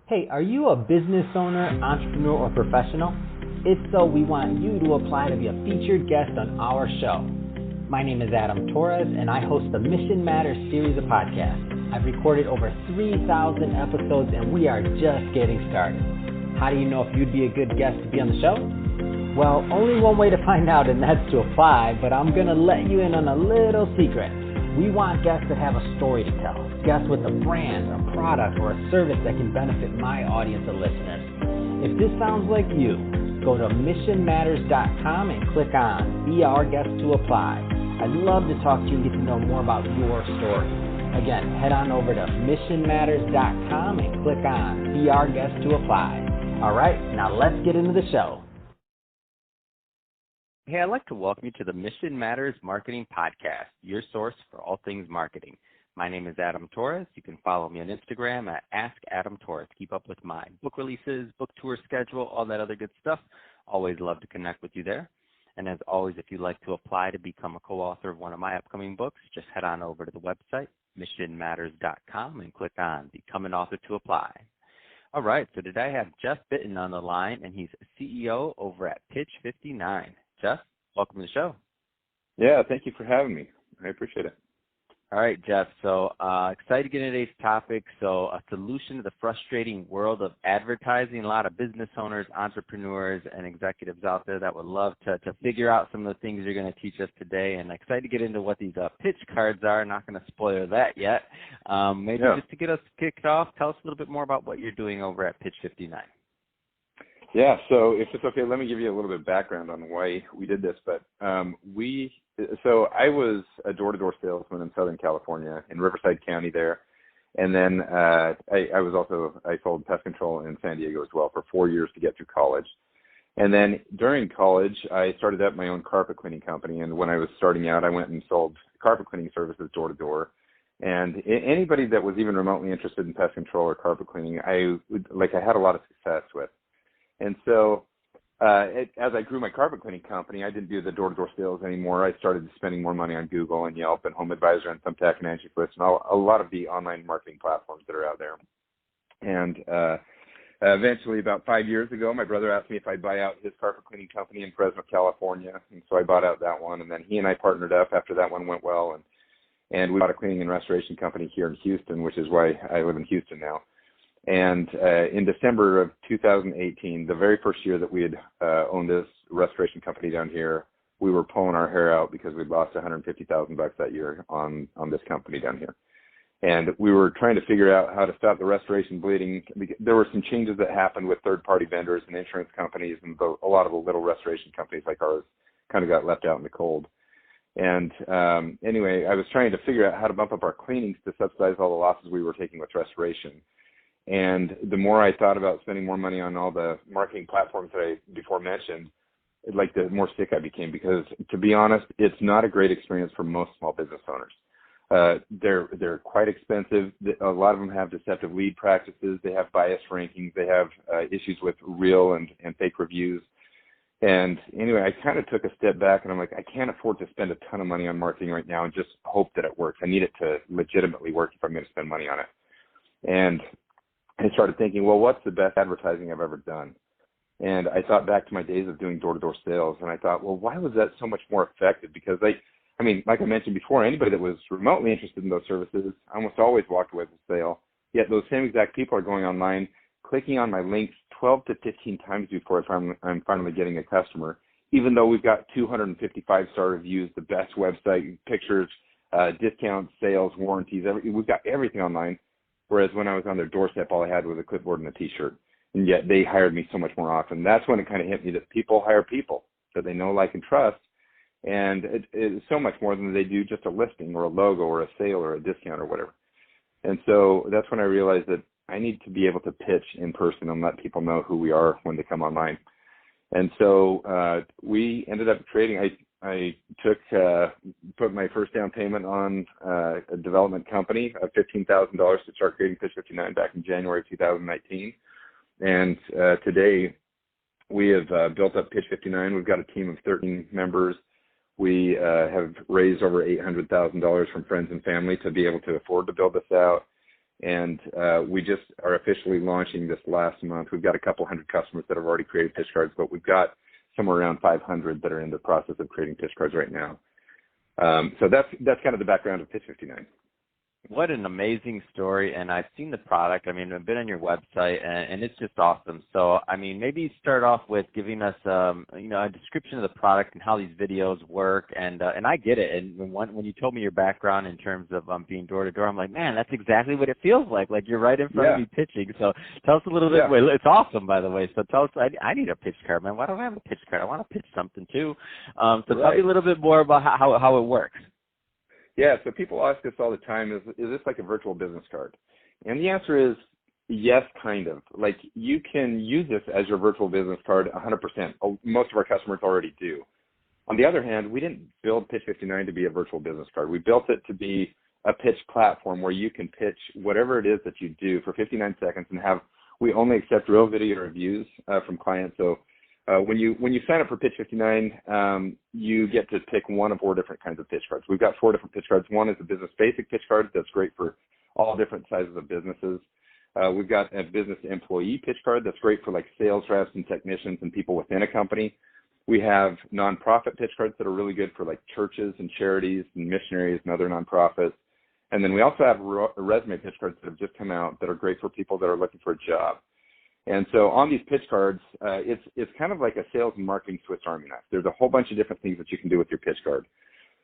Hey, are you a business owner, entrepreneur, or professional? If so, we want you to apply to be a featured guest on our show. My name is Adam Torres, and I host the Mission Matters series of podcasts. I've recorded over 3,000 episodes, and we are just getting started. How do you know if you'd be a good guest to be on the show? Well, only one way to find out, and that's to apply, but I'm going to let you in on a little secret. We want guests that have a story to tell, guests with a brand, a product, or a service that can benefit my audience of listeners. If this sounds like you, go to missionmatters.com and click on Be Our Guest to apply. I'd love to talk to you and get to know more about your story. Again, head on over to missionmatters.com and click on Be Our Guest to apply. All right, now let's get into the show. Hey, I'd like to welcome you to the Mission Matters Marketing Podcast, your source for all things marketing. My name is Adam Torres. You can follow me on Instagram at AskAdamTorres. Keep up with my book releases, book tour schedule, all that other good stuff. Always love to connect with you there. And as always, if you'd like to apply to become a co-author of one of my upcoming books, just head on over to the website, missionmatters.com, and click on Become an Author to apply. All right, so today I have Jeff Bitton on the line, and he's CEO over at Pitch 59. Jeff, welcome to the show. Yeah, thank you for having me. I appreciate it. All right, Jeff. So excited to get into today's topic. So a solution to the frustrating world of advertising. A lot of business owners, entrepreneurs, and executives out there that would love to figure out some of the things you're going to teach us today. And excited to get into what these pitch cards are. Not going to spoil that yet. Just to get us kicked off, tell us a little bit more about what you're doing over at Pitch 59. Yeah, so if it's okay, let me give you a little bit of background on why we did this. But I was a door-to-door salesman in Southern California, in Riverside County there. And then I sold pest control in San Diego as well for 4 years to get through college. And then during college, I started up my own carpet cleaning company. And when I was starting out, I went and sold carpet cleaning services door-to-door. And anybody that was even remotely interested in pest control or carpet cleaning, I had a lot of success with. And so as I grew my carpet cleaning company, I didn't do the door-to-door sales anymore. I started spending more money on Google and Yelp and Home Advisor and Thumbtack and Angie's List and a lot of the online marketing platforms that are out there. And eventually, about 5 years ago, my brother asked me if I'd buy out his carpet cleaning company in Fresno, California. And so I bought out that one. And then he and I partnered up after that one went well. And we bought a cleaning and restoration company here in Houston, which is why I live in Houston now. And in December of 2018, the very first year that we had owned this restoration company down here, we were pulling our hair out because we'd lost $150,000 that year on this company down here. And we were trying to figure out how to stop the restoration bleeding. There were some changes that happened with third-party vendors and insurance companies, and a lot of the little restoration companies like ours kind of got left out in the cold. And anyway, I was trying to figure out how to bump up our cleanings to subsidize all the losses we were taking with restoration. And the more I thought about spending more money on all the marketing platforms that I before mentioned, the more sick I became because, to be honest, it's not a great experience for most small business owners. They're quite expensive. A lot of them have deceptive lead practices. They have biased rankings. They have issues with real and fake reviews. And anyway, I kind of took a step back and I'm like, I can't afford to spend a ton of money on marketing right now and just hope that it works. I need it to legitimately work if I'm going to spend money on it. And I started thinking, well, what's the best advertising I've ever done? And I thought back to my days of doing door-to-door sales, and I thought, well, why was that so much more effective? Because, like I mentioned before, anybody that was remotely interested in those services almost always walked away with a sale. Yet those same exact people are going online, clicking on my links 12 to 15 times before I'm finally getting a customer, even though we've got 255-star reviews, the best website, pictures, discounts, sales, warranties. We've got everything online. Whereas when I was on their doorstep, all I had was a clipboard and a T-shirt. And yet they hired me so much more often. That's when it kind of hit me that people hire people that they know, like, and trust. And it's so much more than they do just a listing or a logo or a sale or a discount or whatever. And so that's when I realized that I need to be able to pitch in person and let people know who we are when they come online. And so we ended up creating, I put my first down payment on a development company of $15,000 to start creating Pitch 59 back in January of 2019. And today we have built up Pitch 59. We've got a team of 13 members. We have raised over $800,000 from friends and family to be able to afford to build this out. And we just are officially launching this last month. We've got a couple hundred customers that have already created pitch cards, but we've got somewhere around 500 that are in the process of creating pitch cards right now. So that's kind of the background of Pitch 59. What an amazing story, and I've seen the product. I mean, I've been on your website, and it's just awesome. So, I mean, maybe start off with giving us, a description of the product and how these videos work. And I get it. And when you told me your background in terms of being door to door, I'm like, man, that's exactly what it feels like. Like you're right in front of me pitching. So tell us a little bit. Well, it's awesome, by the way. So tell us. I need a pitch card, man. Why don't I have a pitch card? I want to pitch something too. So tell me a little bit more about how it works. Yeah, so people ask us all the time, is this like a virtual business card? And the answer is yes, kind of. Like you can use this as your virtual business card 100%. Most of our customers already do. On the other hand, we didn't build Pitch 59 to be a virtual business card. We built it to be a pitch platform where you can pitch whatever it is that you do for 59 seconds and we only accept real video reviews from clients. So when you sign up for Pitch 59, you get to pick one of 4 different kinds of pitch cards. We've got 4 different pitch cards. One is a business basic pitch card that's great for all different sizes of businesses. We've got a business employee pitch card that's great for like sales reps and technicians and people within a company. We have nonprofit pitch cards that are really good for like churches and charities and missionaries and other nonprofits. And then we also have resume pitch cards that have just come out that are great for people that are looking for a job. And so on these pitch cards, it's kind of like a sales and marketing Swiss Army knife. There's a whole bunch of different things that you can do with your pitch card.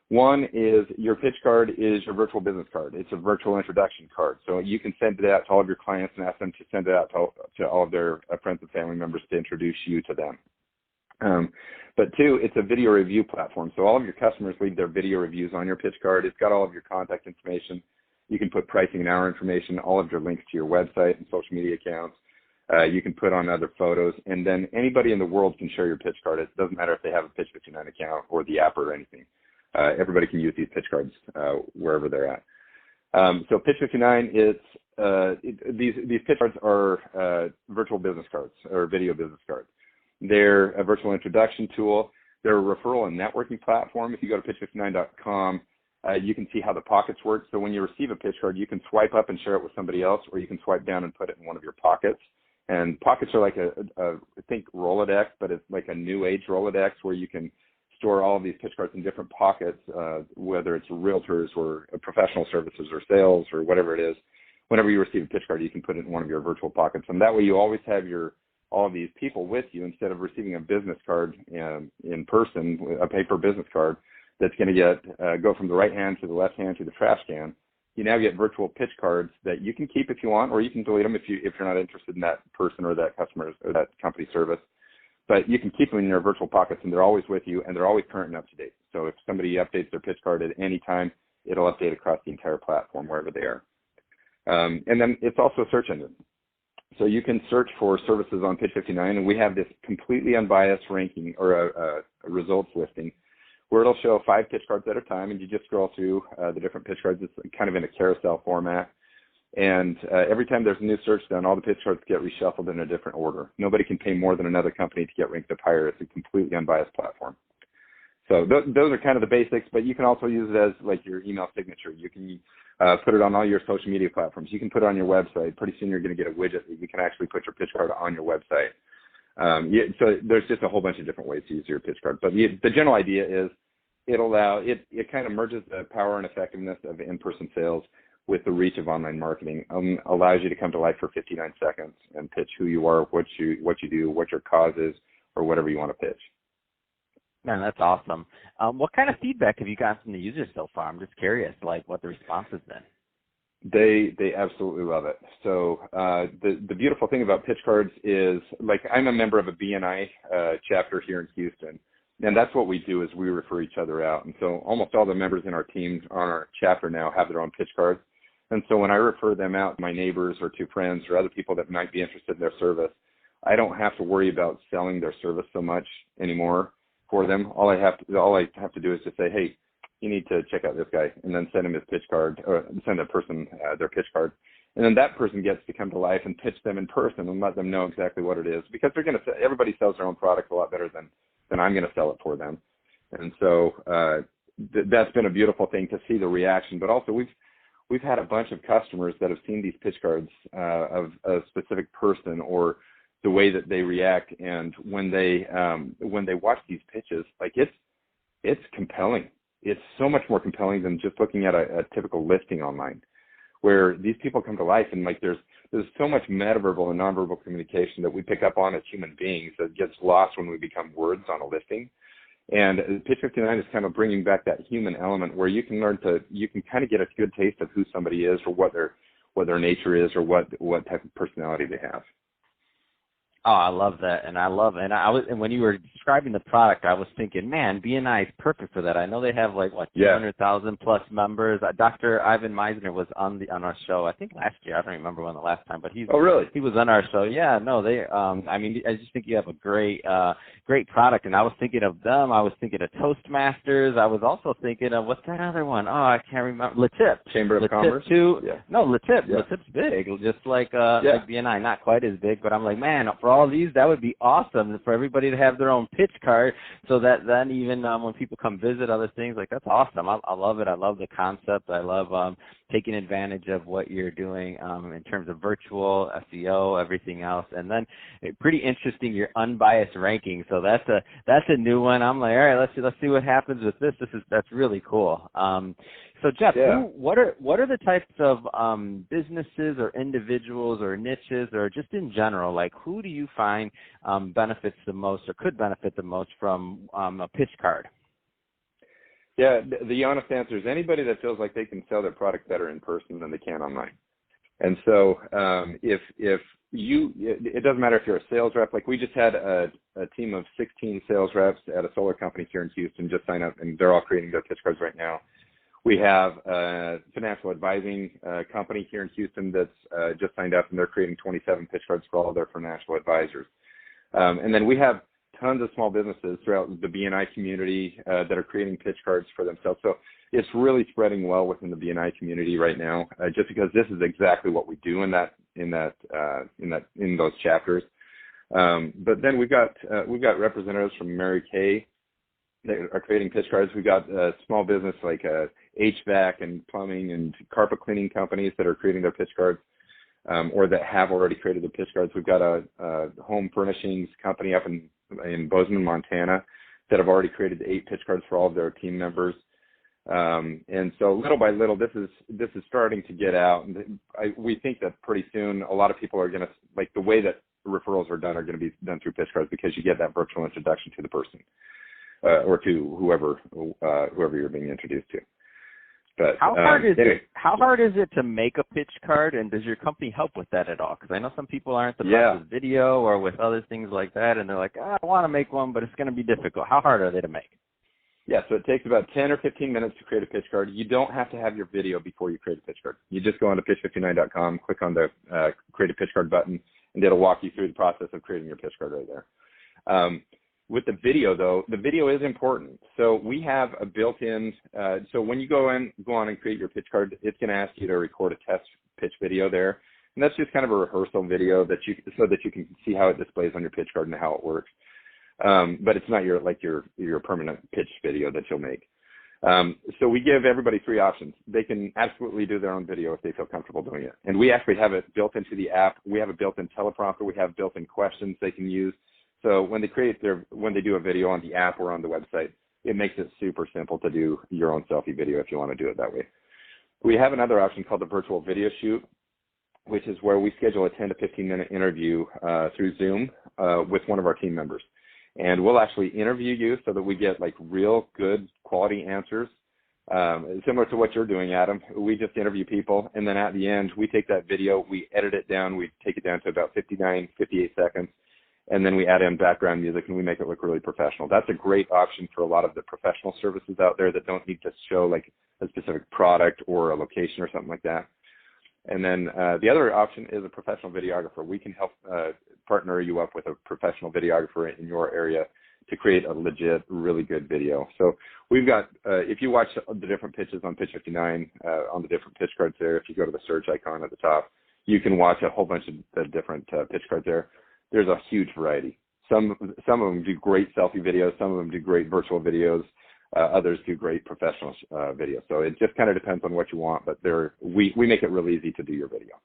One is your pitch card is your virtual business card. It's a virtual introduction card. So you can send it out to all of your clients and ask them to send it out to all of their friends and family members to introduce you to them. But 2, it's a video review platform. So all of your customers leave their video reviews on your pitch card. It's got all of your contact information. You can put pricing and hour information, all of your links to your website and social media accounts. You can put on other photos, and then anybody in the world can share your pitch card. It doesn't matter if they have a Pitch 59 account or the app or anything. Everybody can use these pitch cards wherever they're at. So Pitch 59, these pitch cards are virtual business cards or video business cards. They're a virtual introduction tool. They're a referral and networking platform. If you go to pitch59.com, you can see how the pockets work. So when you receive a pitch card, you can swipe up and share it with somebody else, or you can swipe down and put it in one of your pockets. And pockets are like I think Rolodex, but it's like a new age Rolodex where you can store all of these pitch cards in different pockets, whether it's realtors or professional services or sales or whatever it is. Whenever you receive a pitch card, you can put it in one of your virtual pockets. And that way you always have all of these people with you instead of receiving a business card in person, a paper business card that's going to go from the right hand to the left hand to the trash can. You now get virtual pitch cards that you can keep if you want, or you can delete them if you're not interested in that person or that customer or that company service. But you can keep them in your virtual pockets, and they're always with you, and they're always current and up to date. So if somebody updates their pitch card at any time, it'll update across the entire platform wherever they are. And then it's also a search engine. So you can search for services on Pitch 59, and we have this completely unbiased ranking or a results listing where it'll show 5 pitch cards at a time, and you just scroll through the different pitch cards. It's kind of in a carousel format. And every time there's a new search done, all the pitch cards get reshuffled in a different order. Nobody can pay more than another company to get ranked up higher. It's a completely unbiased platform. So those are kind of the basics, but you can also use it as like your email signature. You can put it on all your social media platforms. You can put it on your website. Pretty soon you're going to get a widget that you can actually put your pitch card on your website. So there's just a whole bunch of different ways to use your pitch card. But the general idea is it kind of merges the power and effectiveness of in-person sales with the reach of online marketing, allows you to come to life for 59 seconds and pitch who you are, what you do, what your cause is, or whatever you want to pitch. Man, that's awesome. What kind of feedback have you gotten from the users so far? I'm just curious, like what the response has been. They absolutely love it. So the beautiful thing about pitch cards is, like, I'm a member of a BNI chapter here in Houston, and that's what we do is we refer each other out. And so almost all the members in our team on our chapter now have their own pitch cards. And so when I refer them out to my neighbors or to friends or other people that might be interested in their service, I don't have to worry about selling their service so much anymore for them. All I have to do is just say, hey, you need to check out this guy, and then send him his pitch card, or send a person their pitch card. And then that person gets to come to life and pitch them in person and let them know exactly what it is, because everybody sells their own product a lot better than I'm going to sell it for them. And so that's been a beautiful thing to see the reaction. But also we've we've had a bunch of customers that have seen these pitch cards of a specific person or the way that they react, and when they watch these pitches, like it's compelling. It's so much more compelling than just looking at a typical listing online, where these people come to life, and like there's so much metaverbal and nonverbal communication that we pick up on as human beings that gets lost when we become words on a listing. And Pitch 59 is kind of bringing back that human element where you can kind of get a good taste of who somebody is, or what their nature is, or what type of personality they have. Oh, I love that, and when you were describing the product, I was thinking, man, BNI is perfect for that. I know they have 200,000 plus members. Dr. Ivan Meisner was on our show, I think last year. I don't remember when the last time, but he was on our show. Yeah, no, they. I just think you have a great product, and I was thinking of them. I was thinking of Toastmasters. I was also thinking of what's that other one? Oh, I can't remember. LeTip. Chamber of Commerce. Too. Yeah. No, LeTip. Yeah. LeTip's big, just like BNI, not quite as big, but I'm like, man, for all these, that would be awesome for everybody to have their own pitch card, so that then even when people come visit other things, like that's awesome. I love it. I love the concept. I love taking advantage of what you're doing in terms of virtual SEO, everything else, and then pretty interesting your unbiased ranking. So that's a new one. I'm like, all right, let's see what happens with this. That's really cool. So Jeff, what are the types of businesses or individuals or niches, or just in general, like who do you find benefits the most or could benefit the most from a pitch card? Yeah, the honest answer is anybody that feels like they can sell their product better in person than they can online. And so if it doesn't matter if you're a sales rep. Like we just had a team of 16 sales reps at a solar company here in Houston just sign up, and they're all creating their pitch cards right now. We have a financial advising company here in Houston that's just signed up, and they're creating 27 pitch cards for all their financial advisors. And then we have tons of small businesses throughout the BNI community that are creating pitch cards for themselves. So it's really spreading well within the BNI community right now, just because this is exactly what we do in those chapters. But then we've got representatives from Mary Kay that are creating pitch cards. We've got small business like HVAC and plumbing and carpet cleaning companies that are creating their pitch cards, or that have already created their pitch cards. We've got a home furnishings company up in Bozeman, Montana, that have already created 8 pitch cards for all of their team members. And so little by little, this is starting to get out. And we think that pretty soon a lot of people are going to, like the way that referrals are going to be done through pitch cards, because you get that virtual introduction to the person. Or to whoever you're being introduced to. But how hard is it to make a pitch card, and does your company help with that at all? Because I know some people aren't the best with video or with other things like that, and they're like, I want to make one, but it's going to be difficult. How hard are they to make? Yeah, so it takes about 10 or 15 minutes to create a pitch card. You don't have to have your video before you create a pitch card. You just go onto pitch59.com, click on the create a pitch card button, and it'll walk you through the process of creating your pitch card right there. With the video, though, the video is important. So we have a built-in, so when you go on and create your pitch card, it's going to ask you to record a test pitch video there. And that's just kind of a rehearsal video so that you can see how it displays on your pitch card and how it works. But it's not your permanent pitch video that you'll make. So we give everybody 3 options. They can absolutely do their own video if they feel comfortable doing it. And we actually have it built into the app. We have a built-in teleprompter. We have built-in questions they can use. So when they do a video on the app or on the website, it makes it super simple to do your own selfie video if you want to do it that way. We have another option called the virtual video shoot, which is where we schedule a 10 to 15-minute interview through Zoom with one of our team members. And we'll actually interview you so that we get like real good quality answers. Similar to what you're doing, Adam. We just interview people, and then at the end, we take that video, we edit it down, we take it down to about 59, 58 seconds, and then we add in background music, and we make it look really professional. That's a great option for a lot of the professional services out there that don't need to show like a specific product or a location or something like that. And then the other option is a professional videographer. We can help partner you up with a professional videographer in your area to create a legit, really good video. So we've got, if you watch the different pitches on Pitch 59, on the different pitch cards there, if you go to the search icon at the top, you can watch a whole bunch of the different pitch cards there. There's a huge variety. Some of them do great selfie videos. Some of them do great virtual videos. others do great professional videos. So it just kind of depends on what you want, but we make it real easy to do your video.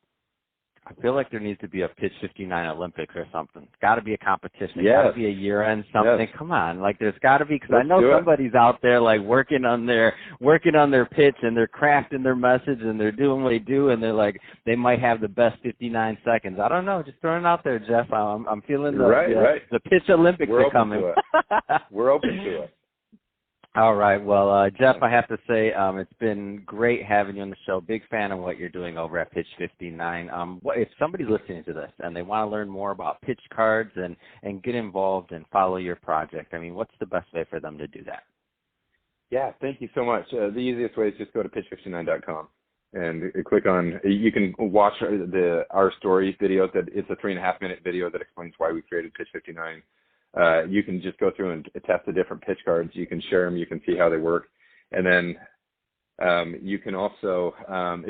I feel like there needs to be a Pitch 59 Olympics or something. It's got to be a competition. Yes. Got to be a year-end something. Yes. Come on, like there's got to be, because I Let's know do somebody's out there like working on their pitch, and they're crafting their message, and they're doing what they do, and they're like they might have the best 59 seconds. I don't know, just throwing it out there, Jeff. I'm feeling the Pitch Olympics are coming. We're open to it. All right. Well, Jeff, I have to say it's been great having you on the show. Big fan of what you're doing over at Pitch 59. If somebody's listening to this and they want to learn more about pitch cards and get involved and follow your project, I mean, what's the best way for them to do that? Yeah, thank you so much. The easiest way is just go to pitch59.com and click on. You can watch our story videos. It's a 3.5-minute video that explains why we created Pitch 59. You can just go through and test the different pitch cards. You can share them. You can see how they work. And then you can also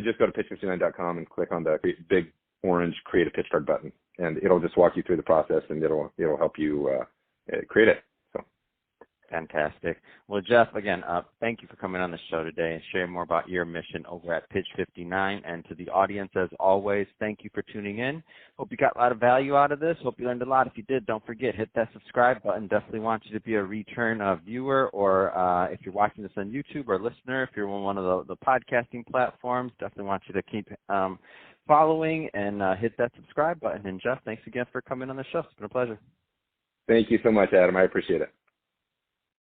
just go to pitch59.com and click on the big orange Create a Pitch Card button. And it'll just walk you through the process, and it'll help you create it. So. Fantastic. Well, Jeff, again, thank you for coming on the show today and sharing more about your mission over at Pitch 59. And to the audience, as always, thank you for tuning in. Hope you got a lot of value out of this. Hope you learned a lot. If you did, don't forget, hit that subscribe button. Definitely want you to be a return viewer, or if you're watching this on YouTube, or listener, if you're on one of the podcasting platforms, definitely want you to keep following and hit that subscribe button. And Jeff, thanks again for coming on the show. It's been a pleasure. Thank you so much, Adam. I appreciate it.